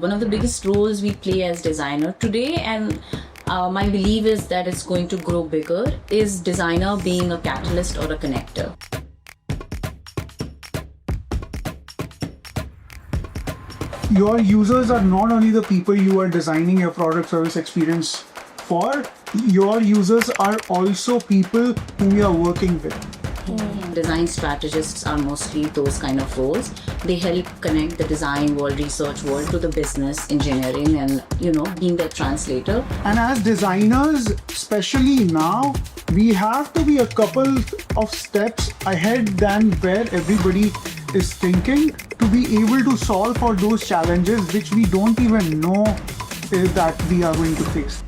One of the biggest roles we play as designer today, and my belief is that it's going to grow bigger, is designer being a catalyst or a connector. Your users are not only the people you are designing your product service experience for, your users are also people whom you are working with. Design strategists are mostly those kind of roles. They help connect the design world, research world to the business, engineering, and being the translator. And as designers, especially now, we have to be a couple of steps ahead than where everybody is thinking to be able to solve for those challenges which we don't even know that we are going to face.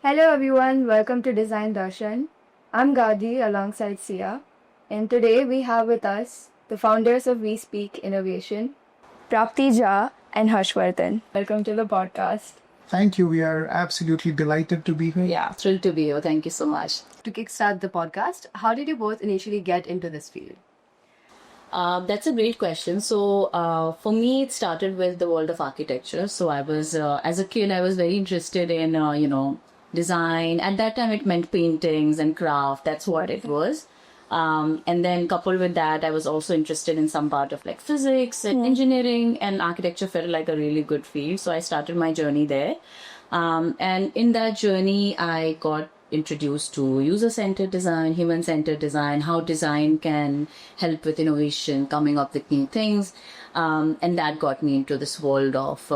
Hello everyone, welcome to Design Darshan. I'm Gargi alongside Sia, and today we have with us the founders of We Speak Innovation, Prapti Jha and Vardhan. Welcome to the podcast. Thank you. We are absolutely delighted to be here. Yeah, thrilled to be here. Thank you so much. To kickstart the podcast, how did you both initially get into this field? That's a great question. So for me, it started with the world of architecture. So I was, as a kid, I was very interested in, design. At that time, it meant paintings and craft. That's what it was. And then coupled with that, I was also interested in some part of like physics and engineering, and architecture felt like a really good field. So I started my journey there. And in that journey, I got introduced to user-centered design, human-centered design, how design can help with innovation, coming up with new things. And that got me into this world of,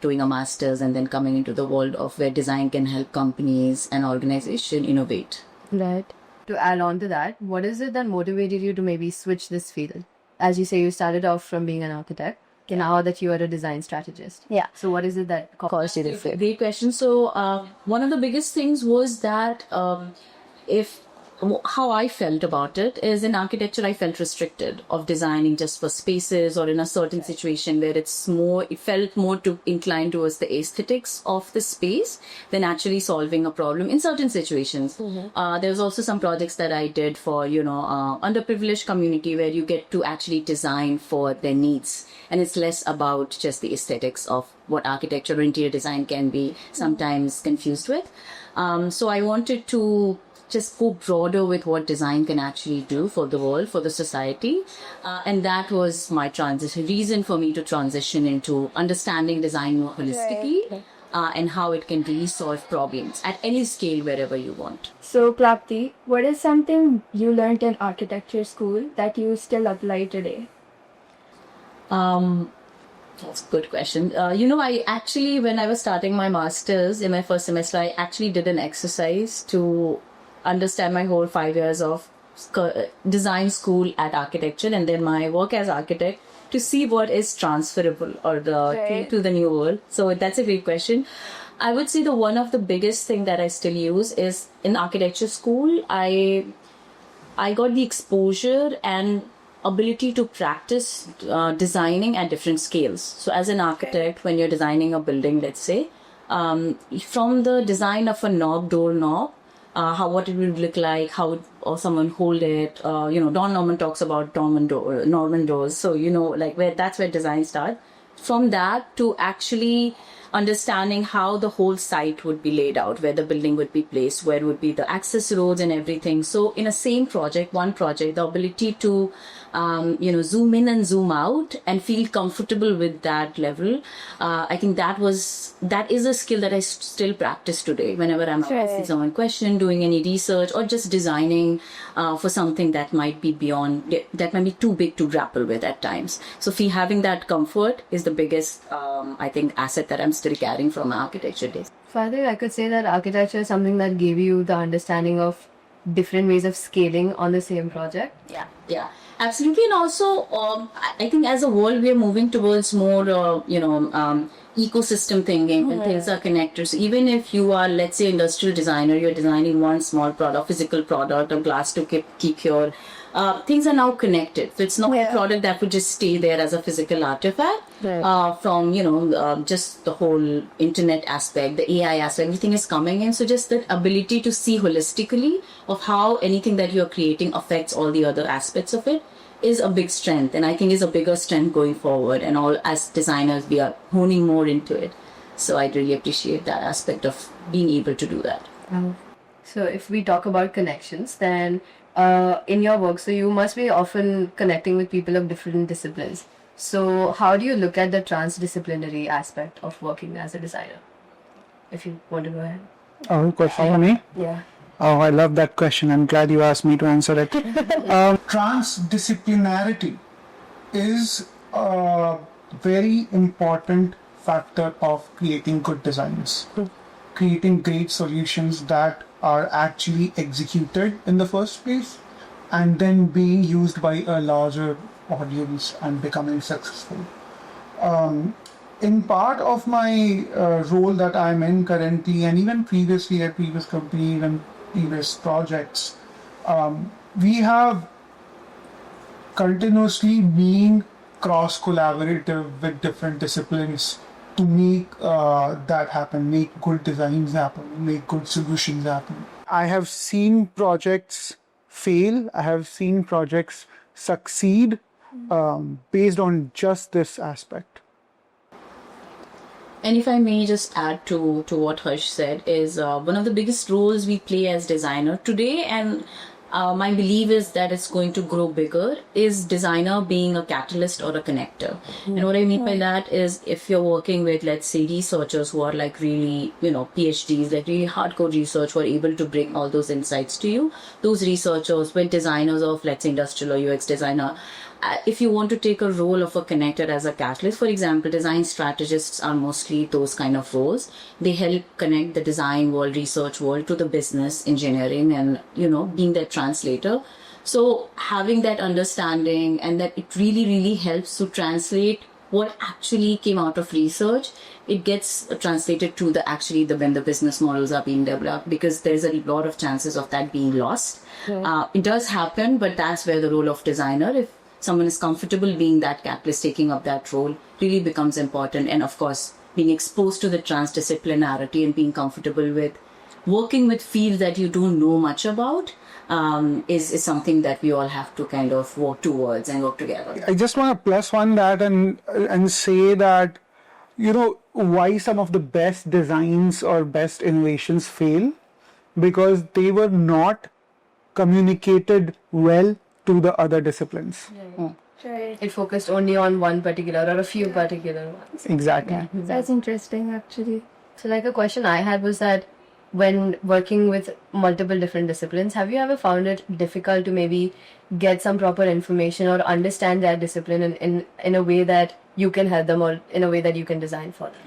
doing a master's and then coming into the world of where design can help companies and organizations innovate. Right. To add on to that, what is it that motivated you to maybe switch this field? As you say, you started off from being an architect. Okay, now that you are a design strategist. Yeah. So what is it that caused you to flip? Great question. So one of the biggest things was that how I felt about it is in architecture, I felt restricted of designing just for spaces or in a certain situation where it felt more inclined towards the aesthetics of the space than actually solving a problem in certain situations. There was also some projects that I did for, underprivileged community where you get to actually design for their needs. And it's less about just the aesthetics of what architecture or interior design can be sometimes confused with. So I wanted to just go broader with what design can actually do for the world, for the society. And that was my reason for me to transition into understanding design more holistically and how it can really solve problems at any scale, wherever you want. So Prapti, what is something you learned in architecture school that you still apply today? That's a good question. I actually, when I was starting my master's in my first semester, I actually did an exercise to understand my whole 5 years of design school at architecture and then my work as architect to see what is transferable or to the new world. So that's a great question. I would say one of the biggest thing that I still use is in architecture school, I got the exposure and ability to practice designing at different scales. So as an architect, when you're designing a building, let's say, from the design of a door knob, what it would look like, or someone hold it. Don Norman talks about Norman doors. So, that's where design starts. From that to actually understanding how the whole site would be laid out, where the building would be placed, where would be the access roads and everything. So in one project, the ability to, zoom in and zoom out and feel comfortable with that level. I think that is a skill that I still practice today whenever I'm asking someone a question, doing any research or just designing for something that might be too big to grapple with at times. So having that comfort is the biggest, asset that I'm still carrying from my architecture days. So I think I could say that architecture is something that gave you the understanding of different ways of scaling on the same project. Yeah, absolutely. And also, I think as a world, we are moving towards more, ecosystem thinking and things are connected. So even if you are, let's say, industrial designer, you're designing one small product, physical product, or glass to keep your things are now connected. So it's not a product that would just stay there as a physical artifact from, just the whole internet aspect, the AI aspect, everything is coming in. So just that ability to see holistically of how anything that you're creating affects all the other aspects of it is a big strength, and I think is a bigger strength going forward. And all as designers, we are honing more into it. So I really appreciate that aspect of being able to do that. So if we talk about connections, then in your work, so you must be often connecting with people of different disciplines. So how do you look at the transdisciplinary aspect of working as a designer? If you want to go ahead. Oh, question for me? Yeah. Oh, I love that question. I'm glad you asked me to answer it. Transdisciplinarity is a very important factor of creating good designs, creating great solutions that are actually executed in the first place and then being used by a larger audience and becoming successful. In part of my role that I'm in currently, and even previously at previous company, even previous projects, we have continuously being cross-collaborative with different disciplines to make that happen, make good designs happen, make good solutions happen. I have seen projects fail, I have seen projects succeed based on just this aspect. And if I may just add to what Harsh said, is one of the biggest roles we play as designer today, and my belief is that it's going to grow bigger, is designer being a catalyst or a connector. And what I mean by that is, if you're working with, let's say, researchers who are like really, PhDs, like really hardcore research, who are able to bring all those insights to you, those researchers with designers of, let's say, industrial or UX designer, if you want to take a role of a connector as a catalyst, for example, design strategists are mostly those kind of roles. They help connect the design world, research world to the business, engineering, and, being that translator. So having that understanding, and that it really, really helps to translate what actually came out of research, it gets translated to when the business models are being developed, because there's a lot of chances of that being lost. It does happen, but that's where the role of designer, if someone is comfortable being that catalyst, taking up that role, really becomes important. And of course, being exposed to the transdisciplinarity and being comfortable with working with fields that you don't know much about is something that we all have to kind of work towards and work together. I just want to plus one that and say that, why some of the best designs or best innovations fail, because they were not communicated well to the other disciplines. Right. It focused only on one particular or a few particular ones. Exactly. That's interesting, actually. So like a question I had was that when working with multiple different disciplines, have you ever found it difficult to maybe get some proper information or understand their discipline in a way that you can help them, or in a way that you can design for them?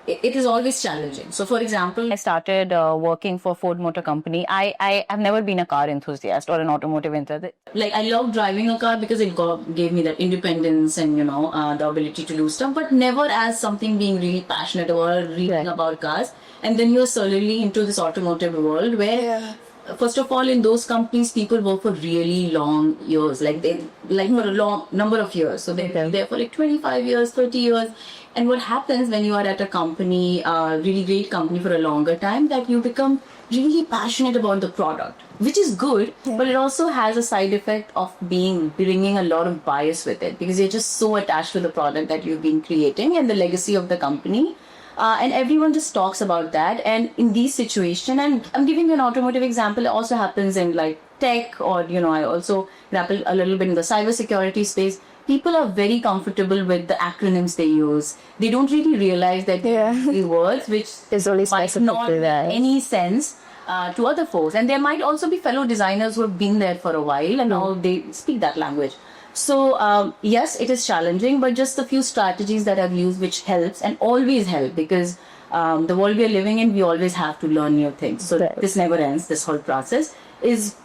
It is always challenging. So, for example, I started working for Ford Motor Company. I have never been a car enthusiast or an automotive enthusiast. Like, I love driving a car because it gave me that independence and, the ability to do stuff, but never as something being really passionate or reading about cars. And then you're solely into this automotive world where, first of all, in those companies, people work for really long years, for a long number of years. So they're there for like 25 years, 30 years. And what happens when you are at a company, a really great company for a longer time, that you become really passionate about the product, which is good, but it also has a side effect of bringing a lot of bias with it, because you're just so attached to the product that you've been creating and the legacy of the company. And everyone just talks about that. And in these situations, and I'm giving you an automotive example, it also happens in like tech, or, I also grapple a little bit in the cybersecurity space. People are very comfortable with the acronyms they use. They don't really realize that these words, which It's only might specific not to make that. any sense to other folks. And there might also be fellow designers who have been there for a while and now they speak that language. So, yes, it is challenging, but just a few strategies that I've used which helps and always help, because the world we are living in, we always have to learn new things. So this never ends, this whole process, is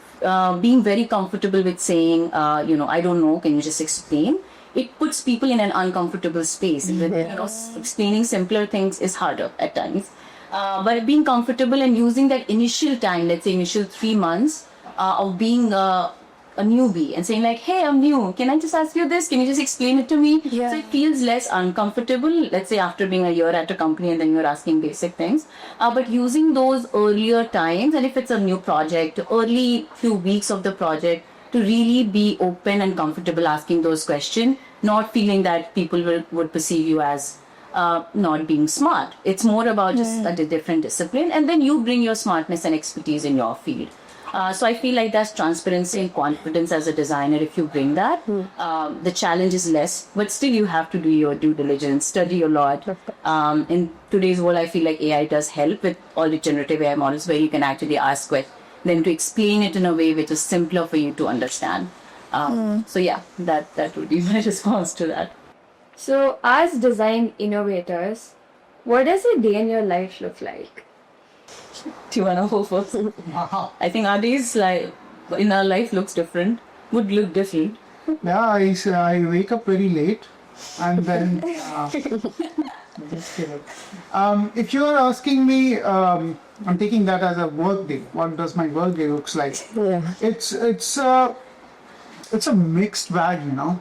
being very comfortable with saying, I don't know, can you just explain? It puts people in an uncomfortable space. Explaining simpler things is harder at times. But being comfortable and using that initial time, let's say initial 3 months of being a newbie and saying like, hey, I'm new, can I just ask you this? Can you just explain it to me? So it feels less uncomfortable, let's say after being a year at a company and then you're asking basic things. But using those earlier times, and if it's a new project, early few weeks of the project, to really be open and comfortable asking those questions, not feeling that people would perceive you as not being smart. It's more about just a different discipline, and then you bring your smartness and expertise in your field. So I feel like that's transparency and confidence as a designer. If you bring that, the challenge is less, but still you have to do your due diligence, study a lot. In today's world, I feel like AI does help with all the generative AI models where you can actually ask questions, then to explain it in a way which is simpler for you to understand. So yeah, that would be my response to that. So, as design innovators, what does a day in your life look like? Do you want to go first? I think our days like in our life looks different, would look different. Yeah, I wake up very late, and then just kidding. If you are asking me, I'm taking that as a work day. What does my work day looks like? Yeah. It's a mixed bag, you know.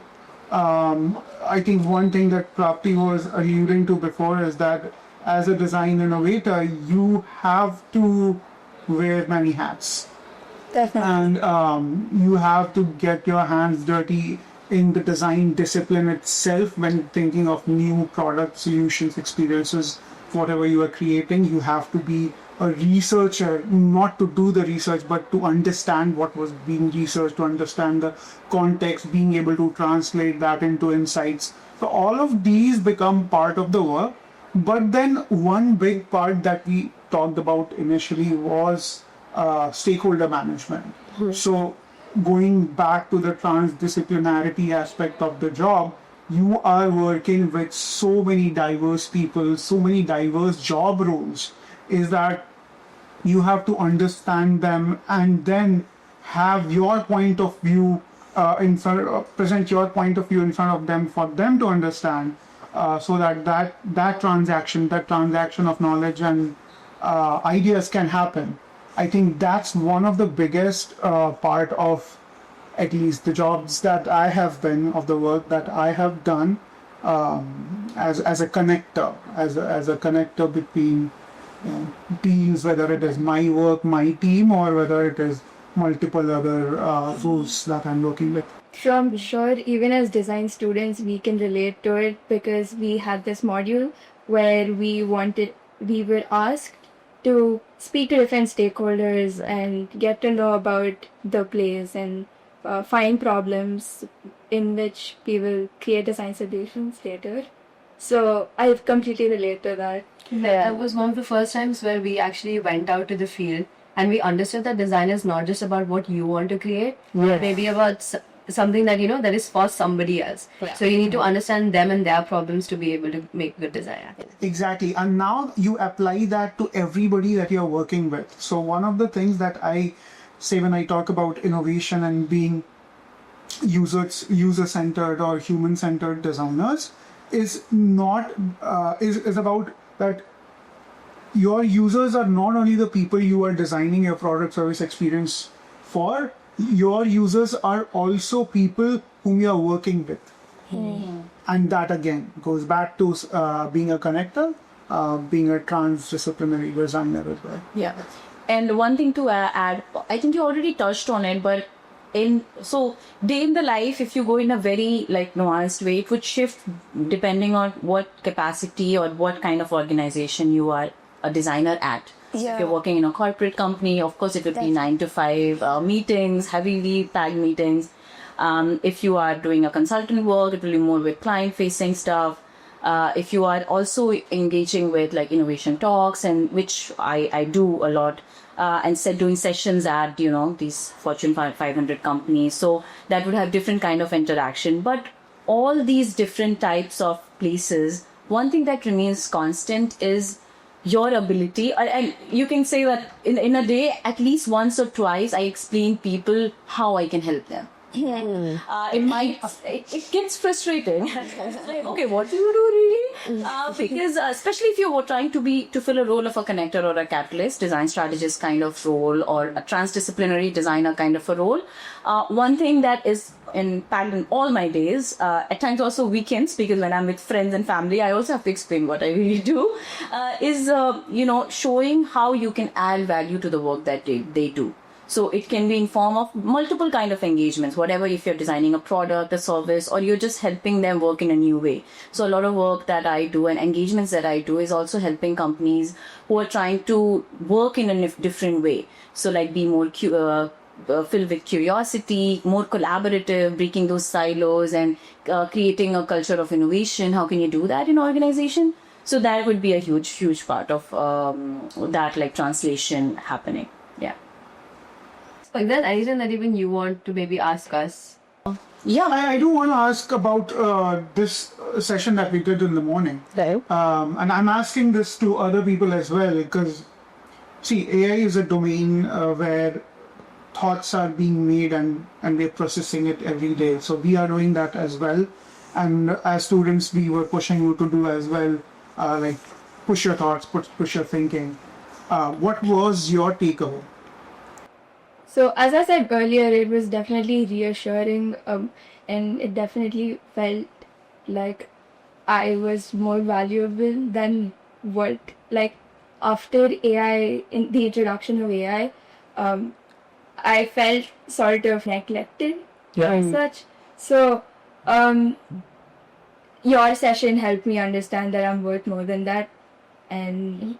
I think one thing that Prapti was alluding to before is that as a design innovator, you have to wear many hats. Definitely. And you have to get your hands dirty in the design discipline itself when thinking of new product solutions, experiences, whatever you are creating. You have to be a researcher, not to do the research, but to understand what was being researched, to understand the context, being able to translate that into insights. So all of these become part of the work. But then one big part that we talked about initially was stakeholder management. So going back to the transdisciplinarity aspect of the job, you are working with so many diverse people, so many diverse job roles, is that you have to understand them and then have your point of view present your point of view in front of them for them to understand, so that transaction of knowledge and ideas can happen. I think that's one of the biggest part of at least the jobs that I have been, of the work that I have done, as a connector, as a connector between teams, whether it is my work, my team, or whether it is multiple other roles that I'm working with. So I'm sure even as design students, we can relate to it, because we had this module where we were asked to speak to different stakeholders and get to know about the place and find problems in which we will create design solutions later. So I completely relate to that. That was one of the first times where we actually went out to the field and we understood that design is not just about what you want to create, maybe about something that that is for somebody else. Yeah. So you need to understand them and their problems to be able to make good design. Exactly. And now you apply that to everybody that you're working with. So one of the things that I say when I talk about innovation and being user-centered or human-centered designers is not is about that your users are not only the people you are designing your product service experience for, your users are also people whom you are working with. And that again goes back to being a connector, being a transdisciplinary designer as well. Yeah. And one thing to add, I think you already touched on it, but so day in the life, if you go in a very nuanced way, it would shift depending on what capacity or what kind of organization you are a designer at. So if you're working in a corporate company, of course it would be 9 to 5 meetings, heavily packed meetings. If you are doing a consultant work, it will be more with client facing stuff. If you are also engaging with innovation talks, and which I do a lot, and doing sessions at these Fortune 500 companies, so that would have different kind of interaction. But all these different types of places, one thing that remains constant is your ability, and you can say that in a day at least once or twice I explain people how I can help them. It gets frustrating. Okay, what do you do really? Because especially if you're trying to fill a role of a connector or a catalyst, design strategist kind of role, or a transdisciplinary designer kind of a role, one thing that is packed in all my days, at times also weekends, because when I'm with friends and family, I also have to explain what I really do, is showing how you can add value to the work that they do. So it can be in form of multiple kind of engagements, whatever, if you're designing a product, a service, or you're just helping them work in a new way. So a lot of work that I do and engagements that I do is also helping companies who are trying to work in a different way. So like be more filled with curiosity, more collaborative, breaking those silos and creating a culture of innovation. How can you do that in organization? So that would be a huge part of that, like translation happening. Yeah. Like that, anything that even you want to maybe ask us? Yeah. I do want to ask about this session that we did in the morning. Right. And I'm asking this to other people as well, because, see, AI is a domain where thoughts are being made and we're processing it every day. So we are doing that as well. And as students, we were pushing you to do as well, like push your thoughts, push your thinking. What was your takeaway? So, as I said earlier, it was definitely reassuring, and it definitely felt like I was more valuable than what, like, after AI, in the introduction of AI, I felt sort of neglected as such. So, your session helped me understand that I'm worth more than that. And,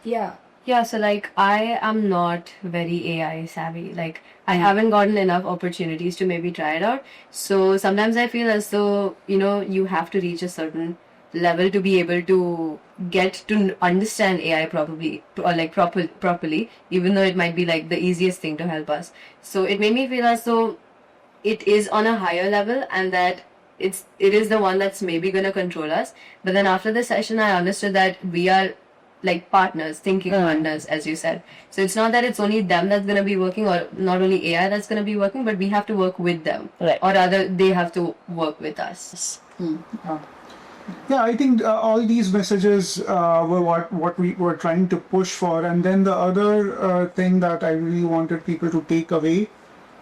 yeah. Yeah, so like I am not very AI savvy. Like I haven't gotten enough opportunities to maybe try it out. So sometimes I feel as though, you have to reach a certain level to be able to get to understand AI properly, or like properly, even though it might be like the easiest thing to help us. So it made me feel as though it is on a higher level and that it is the one that's maybe going to control us. But then after the session, I understood that we are like partners, thinking partners, as you said. So it's not that it's only them that's going to be working, or not only AI that's going to be working, but we have to work with them. Right. Or rather, they have to work with us. Yeah, I think all these messages were what we were trying to push for. And then the other thing that I really wanted people to take away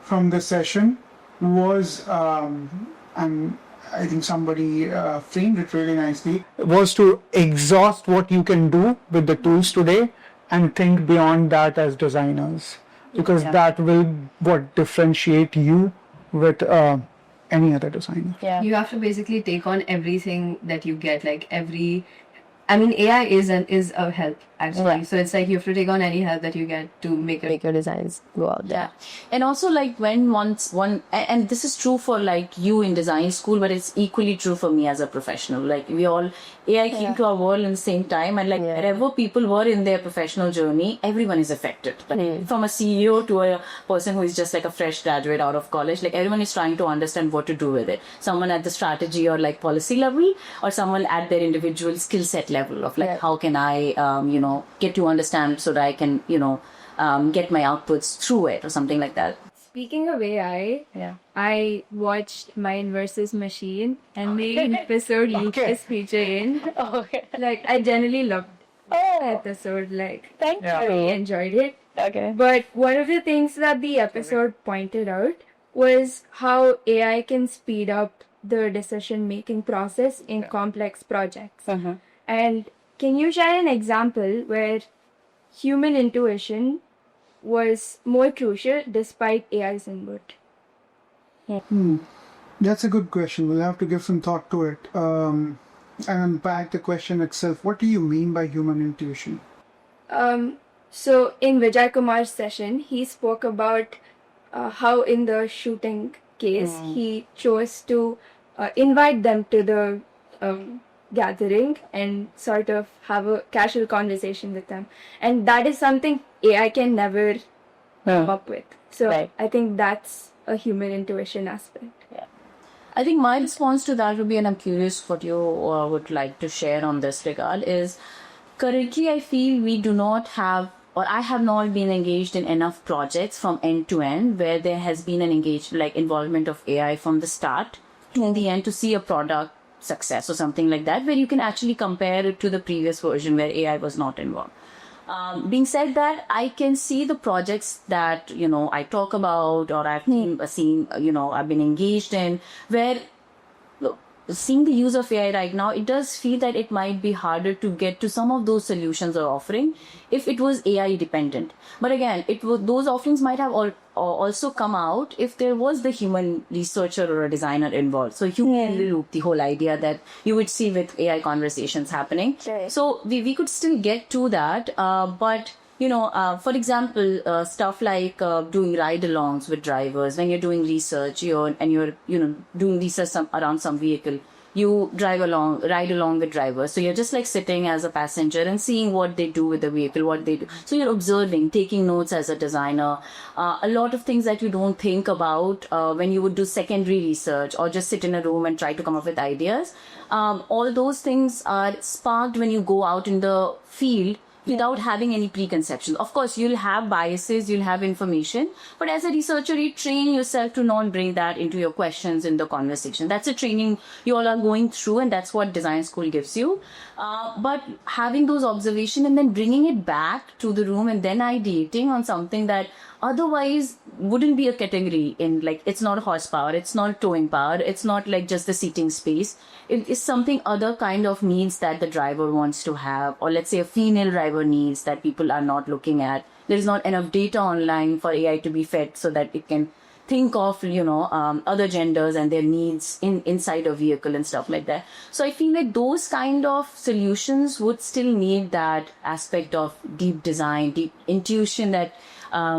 from this session was, and I think somebody framed it really nicely, was to exhaust what you can do with the tools today and think beyond that as designers, because that will what differentiate you with any other designer. Yeah. You have to basically take on everything that you get, like AI is a help actually. Right. So it's like you have to take on any help that you get to make your designs go out there. Yeah. And also like when and this is true for like you in design school, but it's equally true for me as a professional. Like AI came to our world in the same time, and like wherever people were in their professional journey, everyone is affected. Like from a CEO to a person who is just like a fresh graduate out of college, like everyone is trying to understand what to do with it. Someone at the strategy or like policy level, or someone at their individual skill set level of like how can I get to understand so that I can get my outputs through it or something like that. Speaking of AI, I watched Mind versus Machine and the episode Lucas featured in. Like, I generally loved the episode. Like, I really enjoyed it. Okay. But one of the things that the episode pointed out was how AI can speed up the decision-making process in complex projects. And can you share an example where human intuition was more crucial despite AI's input? That's a good question. We'll have to give some thought to it. And unpack the question itself. What do you mean by human intuition? So in Vijay Kumar's session, he spoke about how in the shooting case, he chose to invite them to the gathering and sort of have a casual conversation with them. And that is something AI can never come up with. So I think that's a human intuition aspect. Yeah. I think my response to that would be, and I'm curious what you would like to share on this regard, is currently I feel we do not have, or I have not been engaged in enough projects from end to end where there has been an involvement of AI from the start to the end to see a product success or something like that, where you can actually compare it to the previous version where AI was not involved. Being said that, I can see the projects that, I talk about or I've seen, I've been engaged in, where seeing the use of AI right now, it does feel that it might be harder to get to some of those solutions or offering if it was AI dependent. But again, those offerings might have also come out if there was the human researcher or a designer involved. So human in the loop, the whole idea that you would see with AI conversations happening. Right. So we could still get to that, but for example, stuff like doing ride-alongs with drivers. When you're doing research, you're doing research around some vehicle, you ride along with drivers. So you're just like sitting as a passenger and seeing what they do with the vehicle, what they do. So you're observing, taking notes as a designer. A lot of things that you don't think about when you would do secondary research or just sit in a room and try to come up with ideas. All those things are sparked when you go out in the field without having any preconceptions. Of course, you'll have biases, you'll have information, but as a researcher, you train yourself to not bring that into your questions in the conversation. That's a training you all are going through, and that's what design school gives you. But having those observations and then bringing it back to the room and then ideating on something that otherwise wouldn't be a category in, like, it's not horsepower, it's not towing power, it's not like just the seating space. It is something other kind of needs that the driver wants to have, or let's say a female driver needs that people are not looking at. There is not enough data online for AI to be fed so that it can think of other genders and their needs inside a vehicle and stuff like that. So I feel like those kind of solutions would still need that aspect of deep design, deep intuition, that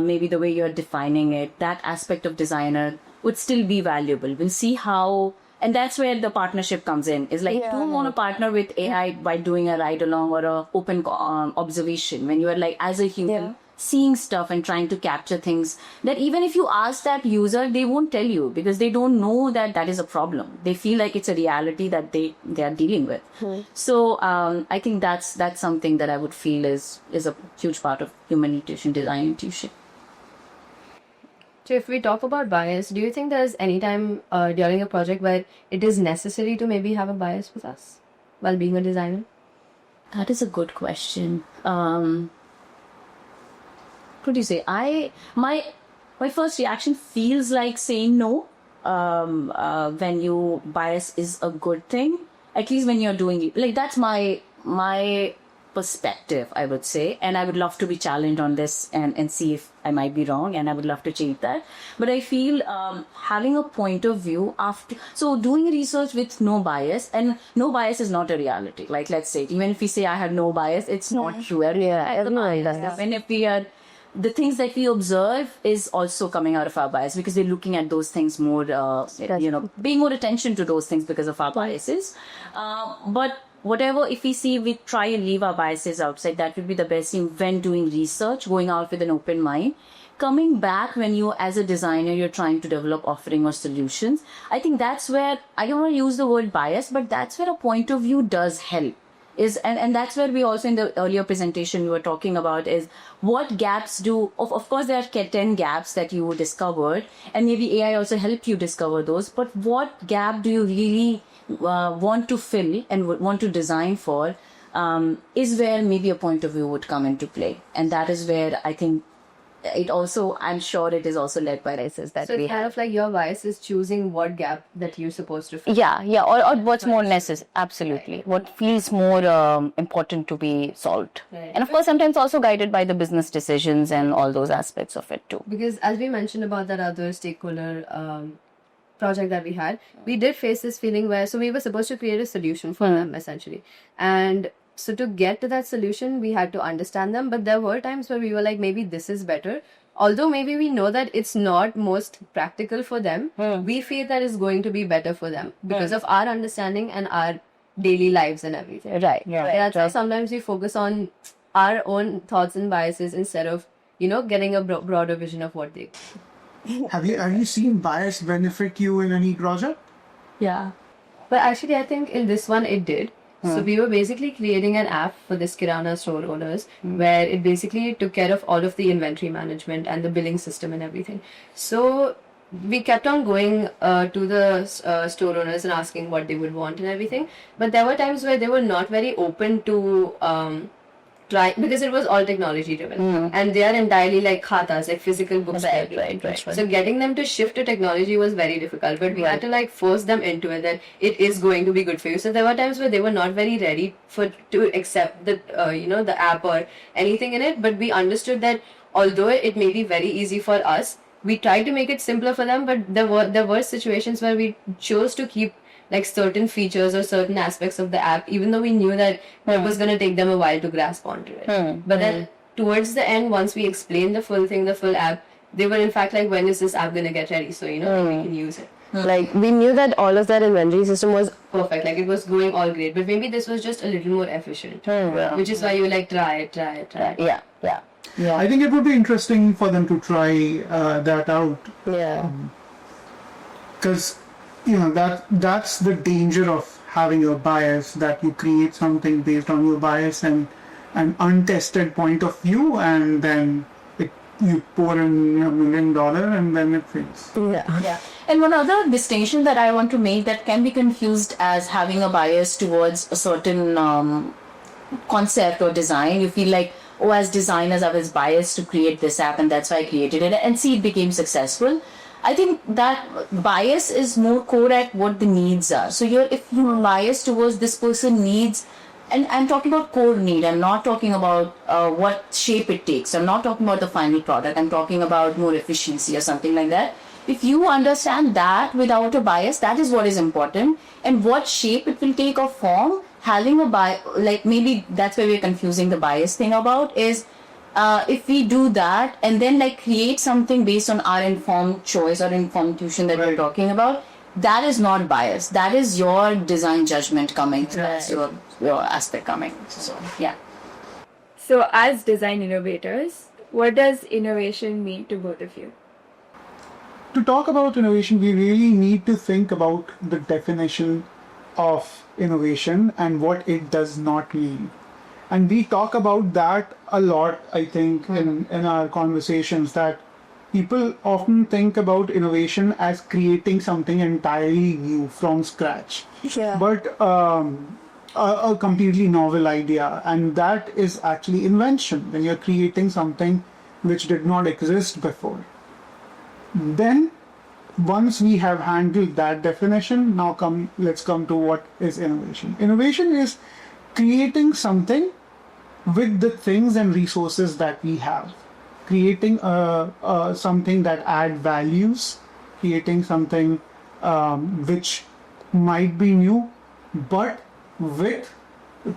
maybe the way you're defining it, that aspect of designer would still be valuable. We'll see how. And that's where the partnership comes in. Is like, you don't want to partner with AI by doing a ride along or a open observation. When you are like, as a human, seeing stuff and trying to capture things that even if you ask that user, they won't tell you because they don't know that that is a problem. They feel like it's a reality that they are dealing with. So I think that's something that I would feel is a huge part of human intuition, design intuition. So if we talk about bias, do you think there's any time during a project where it is necessary to maybe have a bias with us while being a designer? That is a good question. What do you say? My first reaction feels like saying no. When you bias is a good thing, at least when you're doing it. Like, that's my perspective, I would say, and I would love to be challenged on this and see if I might be wrong, and I would love to change that. But I feel having a point of view so doing research with no bias, and no bias is not a reality. Like, let's say, even if we say I have no bias, it's not true. When if we are, the things that we observe is also coming out of our bias because we're looking at those things more, paying more attention to those things because of our biases. But whatever, if we try and leave our biases outside, that would be the best thing when doing research, going out with an open mind. Coming back when you, as a designer, you're trying to develop offering or solutions, I think that's where, I don't want to use the word bias, but that's where a point of view does help. And that's where we also, in the earlier presentation we were talking about, is what gaps of course there are 10 gaps that you discovered, and maybe AI also helped you discover those, but what gap do you really want to fill and want to design for, is where maybe a point of view would come into play. And that is where I think it also, I'm sure it is also led by biases that So we it's kind have. of like your bias is choosing what gap that you're supposed to fill. Yeah, or what's more necessary, absolutely. What feels more important to be solved. Right. And of course, sometimes also guided by the business decisions and all those aspects of it too. Because as we mentioned about that other stakeholder project that we had, we did face this feeling where, so we were supposed to create a solution for them essentially. And so to get to that solution, we had to understand them. But there were times where we were like, maybe this is better. Although maybe we know that it's not most practical for them, we feel that it's going to be better for them because of our understanding and our daily lives and everything. Right. That's why sometimes we focus on our own thoughts and biases instead of, getting a broader vision of what they. Have you seen bias benefit you in any project? Yeah. But actually, I think in this one it did. So we were basically creating an app for this Kirana store owners where it basically took care of all of the inventory management and the billing system and everything. So we kept on going to the store owners and asking what they would want and everything. But there were times where they were not very open to trying, because it was all technology driven, and they are entirely like khatas, like physical books. Right. So getting them to shift to technology was very difficult, but we had to like force them into it that it is going to be good for you. So there were times where they were not very ready to accept the the app or anything in it, but we understood that although it may be very easy for us, we tried to make it simpler for them. But there were situations where we chose to keep like certain features or certain aspects of the app, even though we knew that it was going to take them a while to grasp onto it. But then towards the end, once we explained the full thing, the full app, they were in fact like, when is this app going to get ready? So, we can use it. Like, we knew that all of that inventory system was Perfect. Like, it was going all great. But maybe this was just a little more efficient. Which is why you were like, try it. yeah. I think it would be interesting for them to try that out. Yeah. Because that's the danger of having a bias, that you create something based on your bias and an untested point of view, and then you pour in $1 million and then it fails. Yeah. And one other distinction that I want to make that can be confused as having a bias towards a certain concept or design. You feel like, oh, as designers, I was biased to create this app and that's why I created it, and see, it became successful. I think that bias is more core at what the needs are. So if you're biased towards this person needs, and I'm talking about core need, I'm not talking about what shape it takes, I'm not talking about the final product, I'm talking about more efficiency or something like that. If you understand that without a bias, that is what is important, and what shape it will take or form, having a bias, like maybe that's where we're confusing the bias thing about, is if we do that and then like create something based on our informed choice or informed intuition that we're talking about, that is not bias. That is your design judgment coming. That's your aspect coming. So, yeah. So, as design innovators, what does innovation mean to both of you? To talk about innovation, we really need to think about the definition of innovation and what it does not mean. And we talk about that a lot, I think, in our conversations, that people often think about innovation as creating something entirely new from scratch. Yeah. But a completely novel idea. And that is actually invention, when you're creating something which did not exist before. Then, once we have handled that definition, now let's come to what is innovation. Innovation is creating something with the things and resources that we have. Creating something that add values, creating something which might be new, but with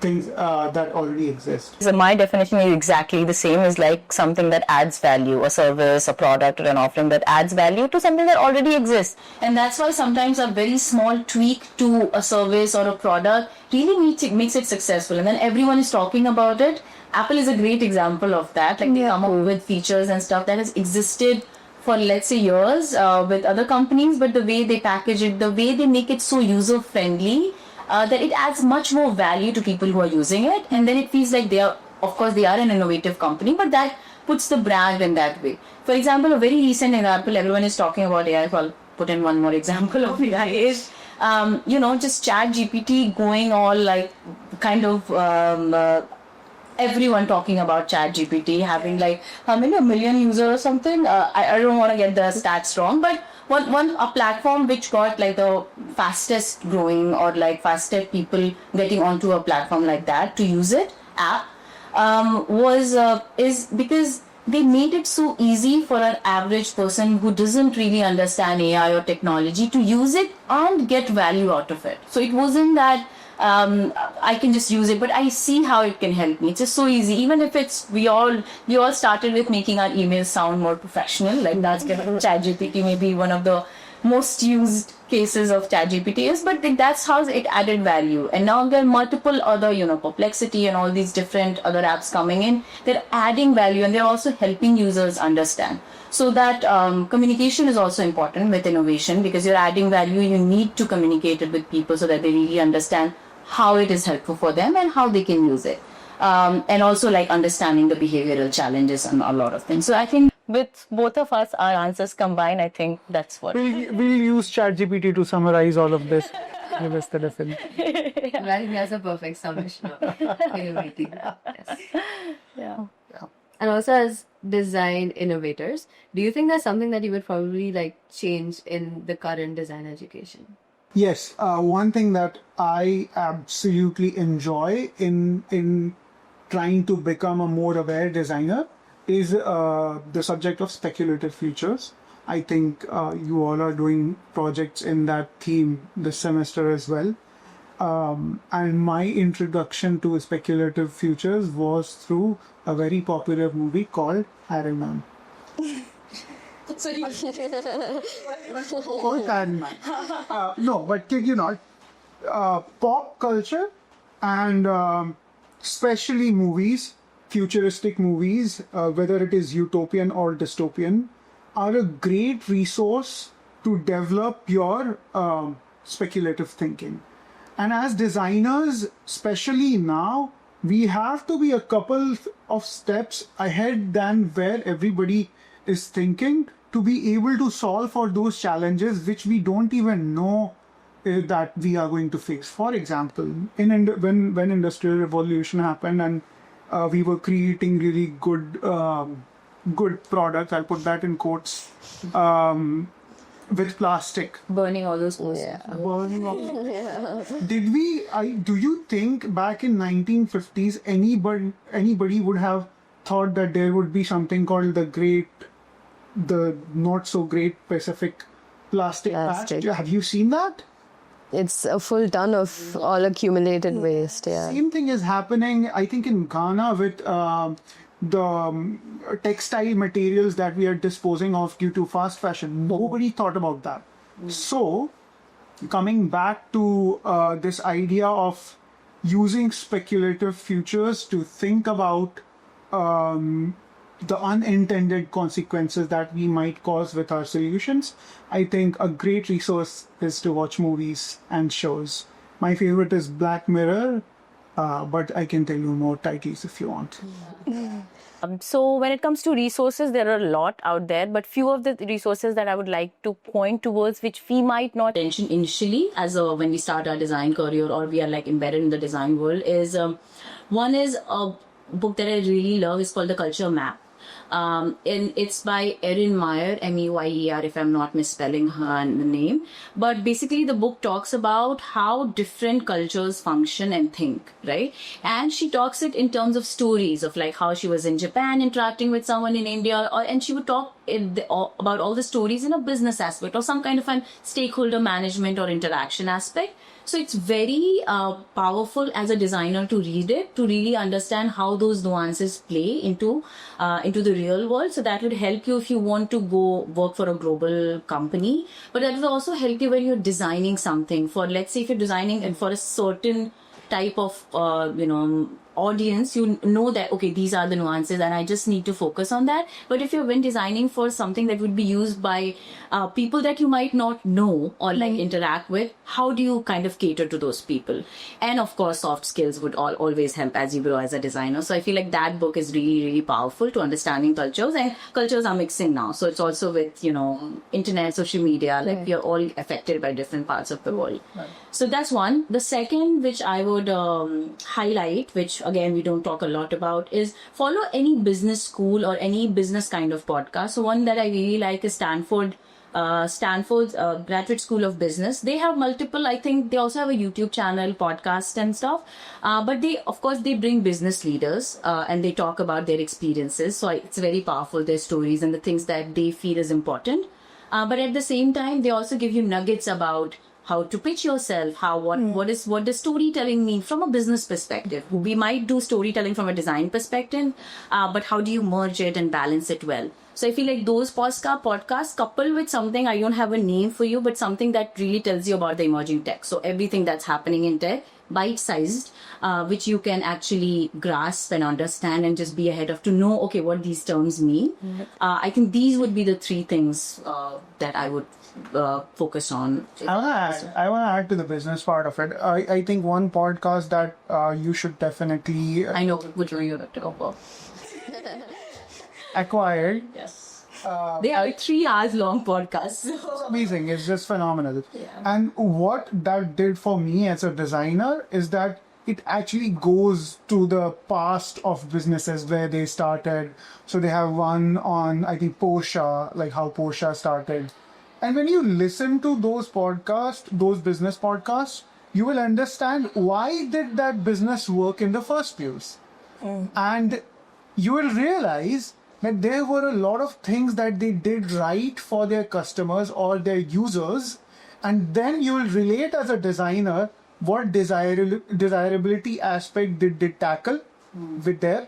things that already exist. So my definition is exactly the same, is like something that adds value, a service, a product, or an offering that adds value to something that already exists. And that's why sometimes a very small tweak to a service or a product really makes it successful. And then everyone is talking about it. Apple is a great example of that. Like, they come up with features and stuff that has existed for, let's say, years with other companies, but the way they package it, the way they make it so user-friendly, that it adds much more value to people who are using it. And then it feels like they are an innovative company, but that puts the brand in that way. For example, a very recent example, everyone is talking about AI. I'll put in one more example of AI is, just ChatGPT going all like kind of everyone talking about ChatGPT, having like how many, 1 million users or something. I don't want to get the stats wrong, but a platform which got like the fastest growing or like fastest people getting onto a platform like that to use it app is because they made it so easy for an average person who doesn't really understand AI or technology to use it and get value out of it. So it wasn't that I can just use it, but I see how it can help me. It's just so easy. Even if we all started with making our emails sound more professional, like that's ChatGPT maybe one of the most used cases of ChatGPT is, but that's how it added value. And now there are multiple other, Perplexity and all these different other apps coming in. They're adding value and they're also helping users understand. So that communication is also important with innovation, because you're adding value. You need to communicate it with people so that they really understand how it is helpful for them and how they can use it. And also like understanding the behavioral challenges and a lot of things. So I think with both of us, our answers combined, I think that's what. We'll use ChatGPT to summarize all of this. Mr. Darshan. I think that's a perfect summation of innovating. Yes. Yeah. And also, as design innovators, do you think that's something that you would probably like change in the current design education? Yes, one thing that I absolutely enjoy in trying to become a more aware designer is the subject of speculative futures. I think you all are doing projects in that theme this semester as well. And my introduction to speculative futures was through a very popular movie called Iron Man. Called Iron Man. No, but kid you not. Pop culture and especially movies, futuristic movies, whether it is utopian or dystopian, are a great resource to develop your speculative thinking. And as designers, especially now, we have to be a couple of steps ahead than where everybody is thinking to be able to solve for those challenges which we don't even know that we are going to face. For example, when Industrial Revolution happened and we were creating really good products, I'll put that in quotes, with plastic. Burning all those posters. Yeah. Burning of- do you think back in 1950s anybody would have thought that there would be something called the not so great Pacific plastic Plastic. patch? Have you seen that? It's a full ton of all accumulated waste. Yeah. Same thing is happening, I think, in Ghana with the textile materials that we are disposing of due to fast fashion. Nobody thought about that. So, coming back to this idea of using speculative futures to think about the unintended consequences that we might cause with our solutions, I think a great resource is to watch movies and shows. My favorite is Black Mirror, but I can tell you more titles if you want. So when it comes to resources, there are a lot out there, but few of the resources that I would like to point towards, which we might not Attention initially when we start our design career or we are like embedded in the design world is one is a book that I really love is called The Culture Map. And it's by Erin Meyer, Meier, if I'm not misspelling her name. But basically, the book talks about how different cultures function and think, right? And she talks it in terms of stories of like how she was in Japan interacting with someone in India, and she would talk about all the stories in a business aspect or some kind of an stakeholder management or interaction aspect. So it's very powerful as a designer to read it, to really understand how those nuances play into the real world. So that would help you if you want to go work for a global company. But that will also help you when you're designing something for, let's say, if you're designing it for a certain type of audience, you know that okay, these are the nuances and I just need to focus on that. But if you're when designing for something that would be used by people that you might not know or like interact with, how do you kind of cater to those people? And of course, soft skills would always help as you grow as a designer. So I feel like that book is really, really powerful to understanding cultures, and cultures are mixing now. So it's also with, internet, social media, like we are all affected by different parts of the world. Right. So that's one. The second, which I would highlight, which again we don't talk a lot about, is follow any business school or any business kind of podcast. So one that I really like is Stanford's Graduate School of Business. They have multiple, I think they also have a YouTube channel, podcast and stuff. But they bring business leaders and they talk about their experiences. So it's very powerful, their stories and the things that they feel is important. But at the same time, they also give you nuggets about how to pitch yourself, what does storytelling mean from a business perspective. We might do storytelling from a design perspective, but how do you merge it and balance it well? So I feel like those podcasts coupled with something, I don't have a name for you, but something that really tells you about the emerging tech. So everything that's happening in tech, bite-sized, which you can actually grasp and understand and just be ahead of to know, okay, what these terms mean. I think these would be the three things that I would focus on. I want to add to the business part of it. I think one podcast that you should definitely I know which one you're going to go for. acquire Yes. They are 3 hours long podcasts. It's amazing. It's just phenomenal. And what that did for me as a designer is that it actually goes to the past of businesses where they started. So they have one on, I think, Porsche, like how Porsche started. And when you listen to those podcasts, those business podcasts, you will understand why did that business work in the first place. And you will realize that there were a lot of things that they did right for their customers or their users. And then you will relate as a designer what desirability aspect did they tackle with their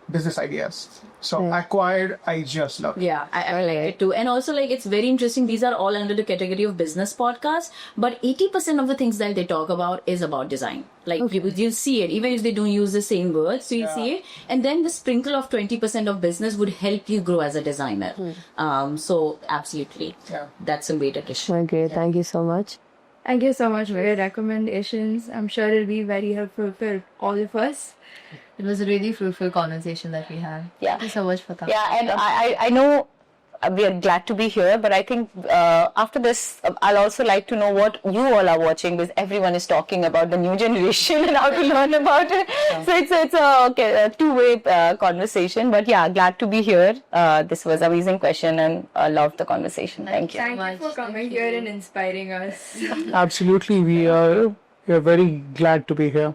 business ideas. So acquired, I just love it. Yeah, I like it too. And also, like, it's very interesting. These are all under the category of business podcasts, but 80% of the things that they talk about is about design. Like, you see it, even if they don't use the same words, so you see it. And then the sprinkle of 20% of business would help you grow as a designer. So, absolutely. Yeah. That's a great addition. Okay, thank you so much. Thank you so much for your recommendations. I'm sure it'll be very helpful for all of us. It was a really fruitful conversation that we had. Yeah. Thank you so much for that. Yeah, and I know we are glad to be here, but I think after this, I'll also like to know what you all are watching, because everyone is talking about the new generation and how to learn about it. So it's a two-way conversation. But yeah, glad to be here. This was an amazing question, and I loved the conversation. Thank you. Thank you for coming here and inspiring us. Absolutely. We are very glad to be here.